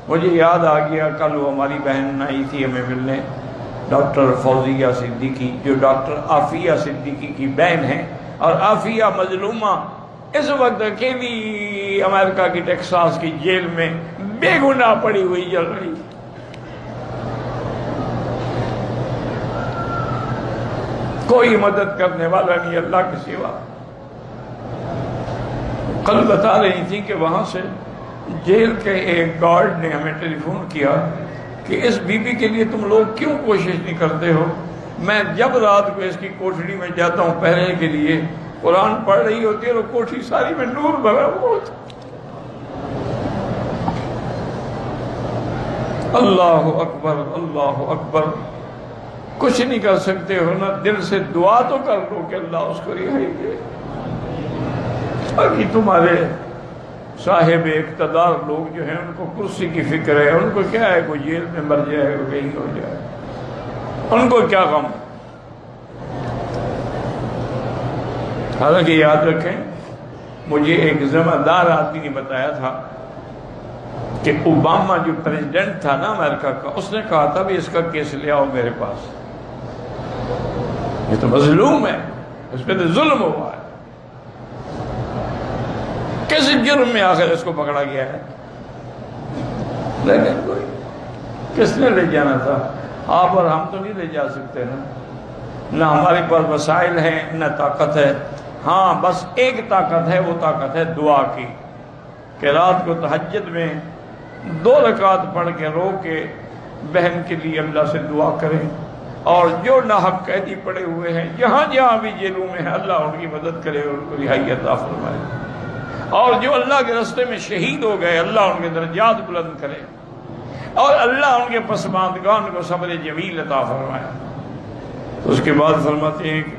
مجھے یاد آ گیا کل وہ ہماری بہن آئی تھی ہمیں ملنے، ڈاکٹر فوزیہ صدیقی، جو ڈاکٹر عافیہ صدیقی کی بہن ہیں، اور عافیہ مظلومہ اس وقت اکیلی امریکہ کی ٹیکساس کی جیل میں بے گناہ پڑی ہوئی جل رہی۔ کوئی مدد کرنے والا نہیں اللہ کے سوا۔ کل بتا رہی تھی کہ وہاں سے جیل کے ایک گارڈ نے ہمیں ٹیلی فون کیا کہ اس بی بی کے لیے تم لوگ کیوں کوشش نہیں کرتے ہو؟ میں جب رات کو اس کی کوٹھڑی میں جاتا ہوں پہرے کے لیے، قرآن پڑھ رہی ہوتی ہے اور کوٹھی ساری میں نور بھرا ہوا ہوتا۔ اللہ اکبر، اللہ اکبر۔ کچھ نہیں کر سکتے ہو نا، دل سے دعا تو کر لو کہ اللہ اس کو رہائی دے۔ باقی تمہارے صاحب اقتدار لوگ جو ہیں ان کو کرسی کی فکر ہے، ان کو کیا ہے کوئی جیل میں مر جائے کوئی کہیں ہو جائے، ان کو کیا غم۔ حالانکہ یاد رکھیں، مجھے ایک ذمہ دار آدمی نے بتایا تھا کہ اوباما جو پریزیڈنٹ تھا نا امریکہ کا، اس نے کہا تھا بھی اس کا کیس لے آؤ میرے پاس، یہ تو مظلوم ہے، اس پہ تو ظلم ہوا ہے، کس جرم میں آخر اس کو پکڑا گیا ہے؟ لیکن کوئی کس نے لے جانا تھا؟ آپ اور ہم تو نہیں لے جا سکتے نا، نہ ہمارے پاس وسائل ہیں نہ طاقت ہے۔ ہاں بس ایک طاقت ہے، وہ طاقت ہے دعا کی، کہ رات کو تہجد میں 2 رکعت پڑھ کے رو کے بہن کے لیے اللہ سے دعا کریں، اور جو ناحق قیدی پڑے ہوئے ہیں جہاں جہاں بھی جیلوں میں ہیں، اللہ ان کی مدد کرے اور ان کو رہائی عطا فرمائے، اور جو اللہ کے راستے میں شہید ہو گئے اللہ ان کے درجات بلند کرے، اور اللہ ان کے پسماندگان کو صبر جمیل عطا فرمائے۔ تو اس کے بعد فرماتے ہیں کہ